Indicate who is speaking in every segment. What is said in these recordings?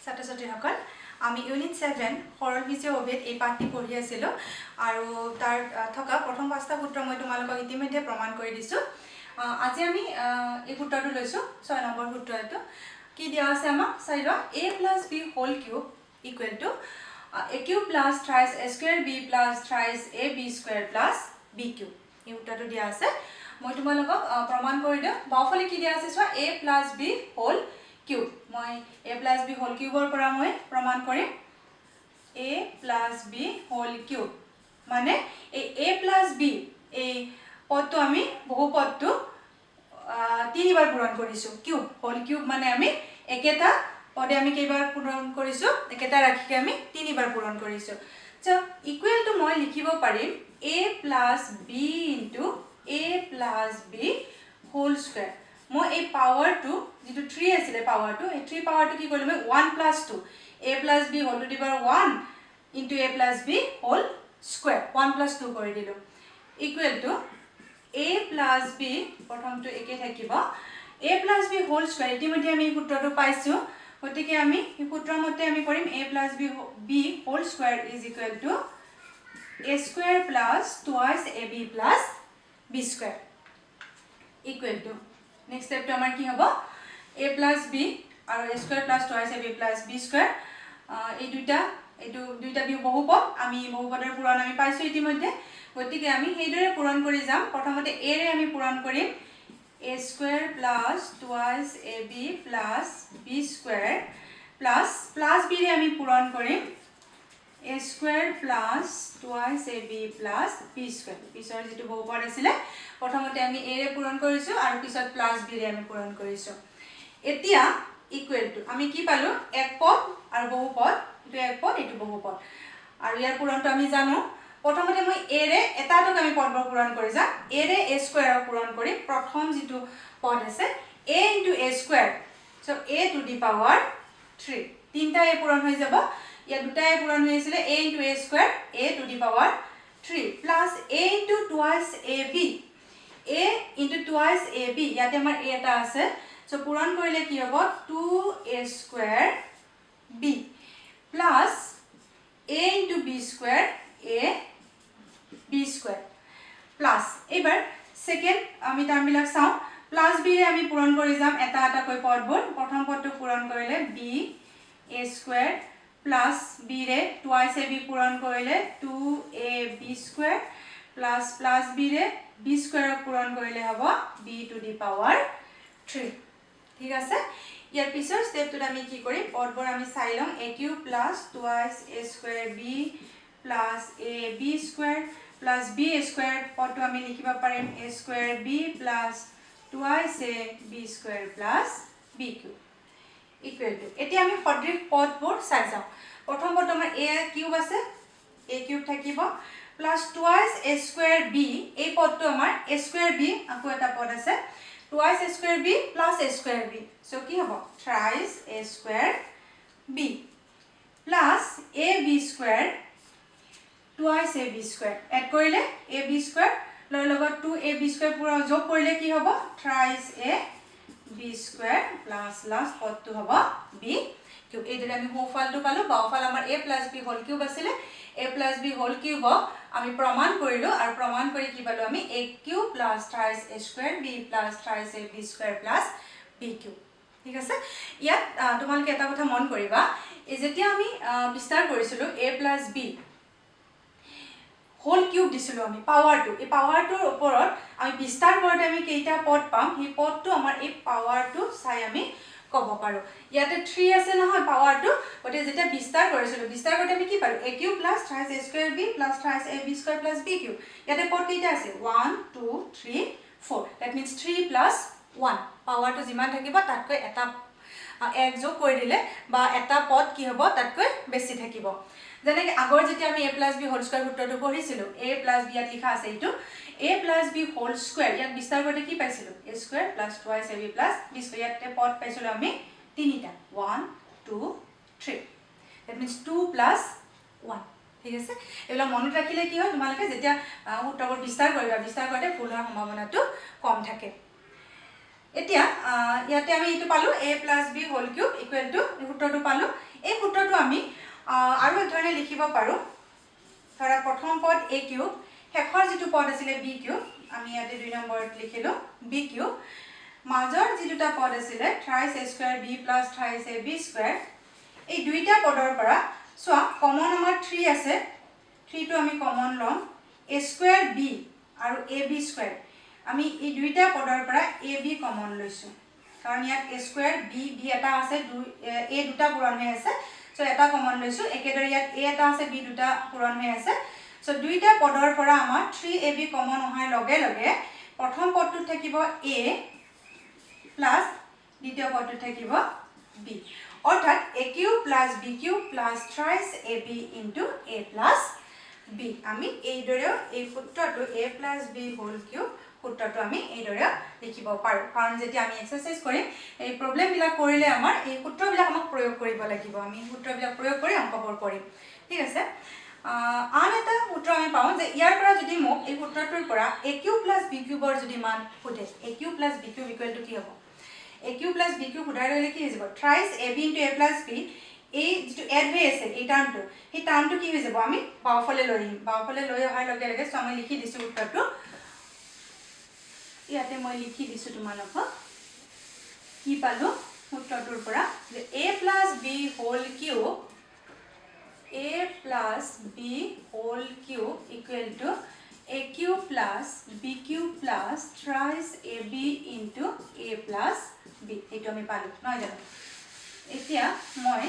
Speaker 1: ছাত্ৰ-ছাত্ৰীসকল আমি ইউনিট 7 সৰল বীজীয় অভেদ এই পাঠটি পঢ়ি আছিলো আৰু তাৰ থকা প্ৰথম পাঁচটা সূত্ৰ মই তোমালোকক ইতিমধ্যে প্ৰমাণ কৰি দিছো আজি আমি এই সূত্ৰটো লৈছো 6 নম্বৰ সূত্ৰ এটো কি দিয়া আছে আমাক চাই লোৱা a + b whole cube equal to a cube plus thrice a square b plus thrice ab square plus b cube এই সূত্ৰটো দিয়া আছে মই তোমালোকক প্ৰমাণ কৰি দিও বাওফালে কি দিয়া আছে চোৱা a + b হোল কিউব মই a + b হোল কিউবৰ পৰা মই প্ৰমাণ কৰিম a + b হোল কিউব মানে এই a + b এই পদটো আমি বহুপদটো তিনিবাৰ পূৰণ কৰিছো কিউব হোল কিউব মানে আমি একেটা পদে আমি কেইবাৰ পূৰণ কৰিছো একেটা ৰাখিকে আমি তিনিবাৰ পূৰণ কৰিছো সো ইকুৱেল টু মই লিখিব পাৰিম a + b * a + b whole square মই এই পাৱাৰটো যেটো 3 আছিল পাৱাৰটো এই 3 পাৱাৰটো কি কৰিলো মই 1 + 2 a + b whole to the power 1 * a + b whole square 1 + 2 কৰি দিলো ইকুৱেল টু a + b প্ৰথমটো একে থাকিব a + b হোল স্কয়াৰ ইতিমধ্যে আমি সূত্ৰটো পাইছো গতিকে আমি এই সূত্ৰৰ মতে আমি কৰিম a + b whole square = a square plus twice ab plus b square equal to next স্টেপটো আমাৰ কি হ'ব a + b আৰু a square plus twice ab plus b square এই দুইটা বহুপদ আমি বহুপদৰ পূৰণ আমি পাইছো ইতিমধ্যে গতিকে আমি সেইদৰে পূৰণ কৰি যাম প্ৰথমতে a ৰে আমি পূৰণ কৰিম a square plus twice ab plus b square plus b ৰে আমি পূৰণ কৰিম a square plus twice ab plus b square পিছৰ যেটো বহুপদ আছিল প্ৰথমতে আমি a ৰে পূৰণ কৰিছো আৰু পিছত প্লাস b ৰে আমি পূৰণ কৰিছো এতিয়া ইকুৱেল টু আমি কি পালো এক পদ আৰু বহুপদ এটো এক পদ এটো বহুপদ আৰু ইয়াৰ পূৰণটো আমি জানো প্ৰথমতে মই a ৰে এটাটোক আমি পদবোৰ পূৰণ কৰি যা a ৰে a স্কয়াৰ পূৰণ কৰি প্ৰথম যেটো পদ আছে a * a square so a two the power 3 তিনটা a পূৰণ হৈ যাব ইয়া দুটা a পূৰণ হৈ আছিল a * a square a two the power 3 plus a * twice ab a * twice ab ইয়াতে আমাৰ a এটা আছে সো পূৰণ কৰিলে কি হ'ব 2a square b plus a * b square a b square plus এবাৰ সেকেন্ড আমি টাৰ্মবিলাক চাও প্লাস b ৰে আমি পূৰণ কৰি যাম এটা এটা কৈ পদবোৰ প্ৰথম পদটো পূৰণ কৰিলে b a square plus b ৰে টুৱাইস ab পূৰণ কৰিলে 2ab স্কয়াৰ প্লাস b ৰে b স্কয়াৰ পূৰণ কৰিলে হ'ব b টু দি পাৱাৰ 3 ঠিক আছে ইয়াৰ পিছৰ স্টেপটোত আমি কি কৰিম পদবোৰ আমি চাই লম a cube plus twice a square b plus ab square plus b square পদটো আমি লিখিব পাৰিম a square b plus twice a b square plus b cube equal two এতিয়া আমি সদৃশ পদবোৰ চাই যাও প্ৰথম পদ আমাৰ a কিউব আছে a কিউব থাকিব plus twice a square b এই পদটো আমাৰ a স্কয়াৰ b আকৌ এটা পদ আছে twice a square b plus a square b so কি হ'ব thrice a square b plus ab square twice ab square add কৰিলে ab স্কয়াৰ লয় লগত 2ab স্কয়াৰ পুৰা যোগ কৰিলে কি হ'ব thrice a b square plus last পদটো হ'ব b কিউব এইদৰে আমি বহুফালটো পালো বাওফাল আমাৰ a + b হোল কিউব আছিল a + b হোল কিউব আমি প্ৰমাণ কৰিলো আৰু প্ৰমাণ কৰি কি পালো আমি a cube plus thrice a square b plus thrice a b square plus b cube ঠিক আছে ইয়াত তোমালোকে এটা কথা মন কৰিবা এই যেতিয়া আমি বিস্তাৰ কৰিছিলো a + b হোল কিউব দিছিলো আমি পাৱাৰটো এই পাৱাৰটোৰ ওপৰত আমি বিস্তাৰ কৰোতে আমি কেইটা পদ পাম এই পদটো আমাৰ এই পাৱাৰটো চাই আমি ক'ব পাৰো ইয়াতে 3 আছে নহয় পাৱাৰটো গতে যেতিয়া বিস্তাৰ কৰিছিলো বিস্তাৰ কৰোতে আমি কি পালো a cube plus thrice a square b plus thrice a b square plus b cube ইয়াতে পদ কেইটা আছে 1 2 3 4 দ্যাট মিন্স 3 প্লাস 1 পাৱাৰটো যিমান থাকিব তাতকৈ এটা এক যোগ কৰি দিলে বা এটা পদ কি হ'ব তাতকৈ বেছি থাকিব যেনেকৈ আগৰ যেতিয়া আমি a + b হোল স্কয়াৰ সূত্ৰটো পঢ়িছিলো a + b ইয়াত লিখা আছে এইটো a + b হোল স্কয়াৰ ইয়াত বিস্তাৰ কৰোতে কি পাইছিলো a square plus twice ab plus b square ইয়াতে পদ পাইছিলো আমি তিনিটা 1 2 3 দ্যাট মিন্স 2 প্লাস 1 ঠিক আছে এলা মনত ৰাখিলে কি হয় তোমালোকে যেতিয়া সূত্ৰবোৰ বিস্তাৰ কৰিবা বিস্তাৰ কৰোতে ভুল হোৱাৰ সম্ভাৱনাটো কম থাকে এতিয়া ইয়াতে আমি এইটো পালো a + b whole cube equal to এই সূত্ৰটো পালো এই সূত্ৰটো আমি আৰু এক ধৰণে লিখিব পাৰো ধৰা প্ৰথম পদ a কিউব শেষৰ যেটো পদ আছিল b কিউব আমি ইয়াতে 2 নম্বৰত লিখিলো b কিউব মাজৰ যে দুটা পদ আছিল thrice a square b plus thrice ab square এই দুইটা পদৰ পৰা সোৱা কমন আমাৰ 3 আছে 3 টো আমি কমন লম a square b আৰু ab square আমি এই দুইটা পদৰ পৰা ab কমন লৈছো কাৰণ ইয়াত a square b এটা আছে a দুটা পূৰণ হৈ আছে সো এটা কমন লৈছো একেদৰে ইয়াত a এটা আছে b দুটা পূৰণ হৈ আছে সো দুইটা পদৰ পৰা আমাৰ 3ab কমন হোৱাৰ লগে লগে প্ৰথম পদটো থাকিব a প্লাস দ্বিতীয় পদটো থাকিব b অৰ্থাৎ a cube plus b cube plus thrice ab into a plus b আমি এইদৰে এই সূত্ৰটো a plus b whole cube সূত্ৰটো আমি এইদৰে লিখিব পাৰো কাৰণ যেতিয়া আমি এক্সাৰসাইজ কৰিম এই প্ৰবলেম বিলাক কৰিলে আমাৰ এই সূত্ৰবিলাক আমাক প্ৰয়োগ কৰিব লাগিব আমি সূত্ৰবিলাক প্ৰয়োগ কৰি অংকবোৰ কৰিম ঠিক আছে আন এটা সূত্ৰ আমি পাওঁ যে ইয়াৰ পৰা যদি মোক এই সূত্ৰটোৰ পৰা a কিউব প্লাস b কিউবৰ যদি মান খুদে a cube plus b cube equal two কি হ'ব a cube plus b cube উদাহৰণ ললে কি হৈ যাব thrice ab into a plus b এই যেটো এড হৈ আছে এই টাৰ্মটো এই টাৰ্মটো কি হৈ যাব আমি বাওফালে লৈ আহিম বাওফালে লৈ অহাৰ লগে লগে সো আমি লিখি দিছো উত্তৰটো ইয়াতে মই লিখি দিছো তোমালোকক কি পালো সূত্ৰটোৰ পৰা যে a plus b whole cube a plus b whole cube equal to a cube plus b cube plus thrice ab into a plus b এইটো আমি পালো নহয় জানো এতিয়া মই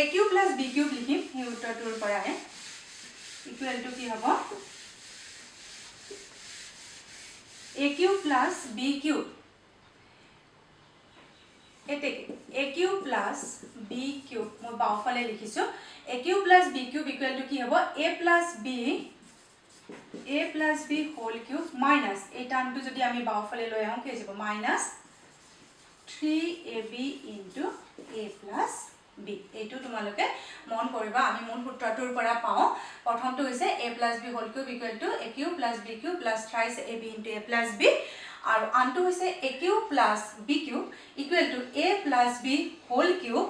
Speaker 1: a cube plus b cube লিখিম এই উত্তৰটোৰ পৰা ইকুৱেল টু কি হ'ব a cube plus b cube এতে a cube plus b cube মই বাওফালে লিখিছো a cube plus b cube equal to কি হ'ব a plus b whole cube minus এই টাৰ্মটো যদি আমি বাওফালে লৈ আহো কি হ'ব minus 3ab into a plus b এইটো তোমালোকে মন কৰিবা আমি মূল সূত্ৰটোৰ পৰা পাও প্ৰথমটো হৈছে a plus b whole cube equal to a cube plus b cube plus thrice ab into a plus b আৰু আনটো হৈছে a cube plus b cube equal to a plus b whole cube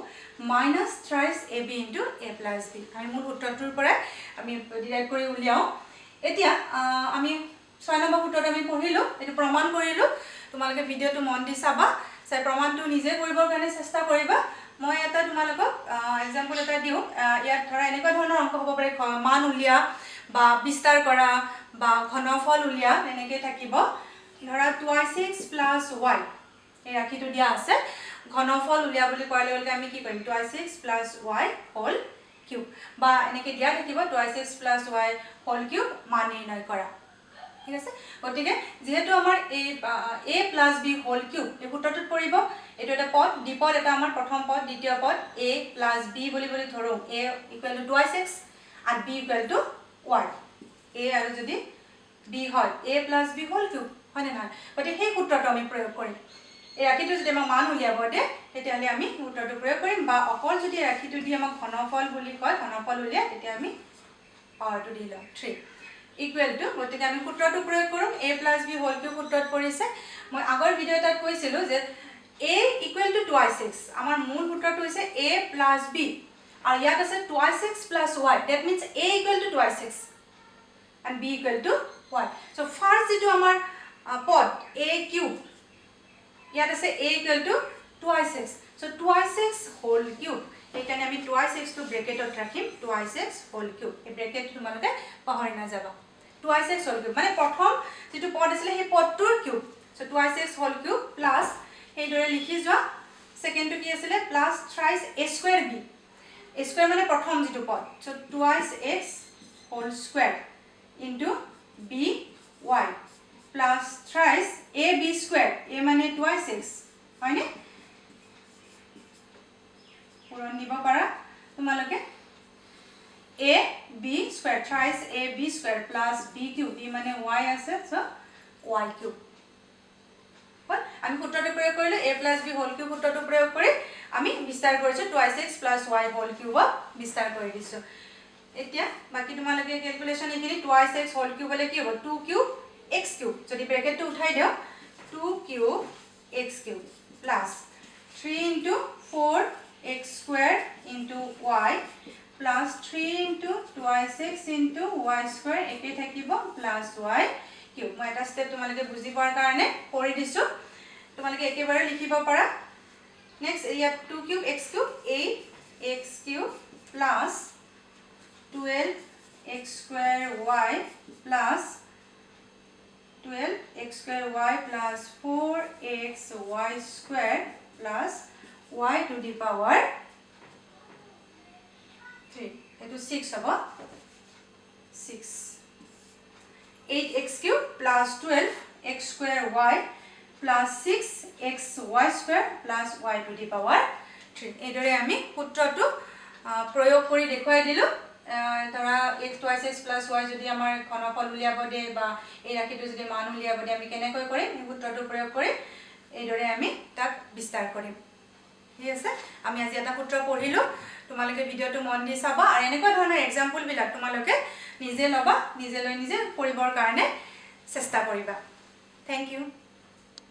Speaker 1: minus thrice ab into a plus b আমি মূল সূত্ৰটোৰ পৰা আমি derive কৰি উলিয়াও এতিয়া আমি 6 নম্বৰ সূত্ৰটো আমি পঢ়িলো এটো প্ৰমাণ কৰিলো তোমালোকে ভিডিওটো মন দি চাবা চাই প্ৰমাণটো নিজে কৰিবৰ কাৰণে চেষ্টা কৰিবা মই এটা তোমালোকক एग्जांपल এটা দিও ইয়াত ধৰা এনেকুৱা ধৰণৰ অংক হ'ব পাৰে মান উলিয়া বা বিস্তাৰ কৰা বা ঘনফল উলিয়া এনেকৈ থাকিব ধৰা 2x plus y এই ৰাখিটো দিয়া আছে ঘনফল উলিয়া বুলি কোৱাৰ লগে আমি কি কৰিম 2x plus y whole cube বা এনেকৈ দিয়া থাকিব 2x plus y whole cube মান নিৰ্ণয় কৰা ঠিক আছে গতিকে যেহেতু আমাৰ এই a plus b whole cube এই সূত্ৰটোত পৰিব এটো এটা পদ দ্বিপদ এটা আমাৰ প্ৰথম পদ দ্বিতীয় পদ a plus b বুলি ধৰো a equal to 2x and b equal to y a আৰু যদি b হয় a plus b whole cube হয় না গতিকে সেই সূত্ৰটো আমি প্ৰয়োগ কৰিম এই ৰাখিটো যদি আমাৰ মান উলিয়াব দে তেতিয়ালে আমি সূত্ৰটো প্ৰয়োগ কৰিম বা অকল যদি ৰাখিটো দি আমাক ঘনফল বুলি কয় ঘনফল উলিয়া তেতিয়া আমি পাৱাৰটো দি লম 3 equal to গতিকে আমি সূত্ৰটো প্ৰয়োগ কৰিম a plus b whole cube সূত্ৰত পৰিছে মই আগৰ ভিডিওটাত কৈছিলো যে a equal to 2x আমাৰ মূল সূত্ৰটো হৈছে a plus b আৰু ইয়াত আছে 2x plus y that means a equal to 2x and b equal to y so first যেটো আমাৰ পদ a cube ইয়াত আছে a equal to 2x so 2x whole cube এইকাৰণে আমি 2x টো ব্ৰেকেটত ৰাখিম 2x whole cube এই ব্ৰেকেট তোমালোকে পাহৰি না যাবা 2x whole cube মানে প্ৰথম যেটো পদ আছিল সেই পদটোৰ cube so 2x whole cube plus এই দৰে লিখি যোৱা সেকেন্ডটো কি আছিল plus thrice a square b a square মানে প্ৰথম যেটো পদ so 2x whole square into b y plus thrice ab square a মানে 2x হয়নে পূৰণ দিব পাৰা তোমালোকে a b square thrice a b square plus b cube b মানে y আছে so y cube আমি সূত্ৰটো প্ৰয়োগ কৰিলে a plus b whole cube সূত্ৰটো প্ৰয়োগ কৰি আমি বিস্তাৰ কৰিছো 2x plus y whole cube বিস্তাৰ কৰি দিছো এতিয়া বাকি তোমালোকে ক্যালকুলেশন এখিনি 2x whole cube হলে কি হ'ব 2 cube x কিউব যদি ব্ৰেকেটটো উঠাই দিও 2 cube x cube plus 3 into 4 x square into y plus 3 into twice x into y square একে থাকিব plus y কিউব মই এটা স্টেপ তোমালোকে বুজি পোৱাৰ কাৰণে কৰি দিছো তোমালোকে একেবাৰে লিখিব পাৰা next area 2 cube x cube 8x cube plus 12x square y plus 12x square y plus 4xy square plus y to the power 3 etu 6 hobo 6 8x cube plus 12x square y plus 6xy square plus y to the power 3 edore ami sutrotu proyog kori dekhoi dilu tara x twice x plus y jodi amar ঘনফল উলিয়াব দে বা এই ৰাখিটো যদি মান উলিয়াব দে আমি কেনেকৈ কৰিম এই সূত্ৰটো প্ৰয়োগ কৰি এইদৰে আমি তাক বিস্তাৰ কৰিম ঠিক আছে আমি আজি এটা সূত্ৰ পঢ়িলো তোমালোকে ভিডিওটো মন দি চাবা আৰু এনেকুৱা ধৰণৰ এক্সাম্পল বিলাক তোমালোকে নিজে লবা নিজে লৈ নিজে কৰিবৰ কাৰণে চেষ্টা কৰিবা থ্যাংক ইউ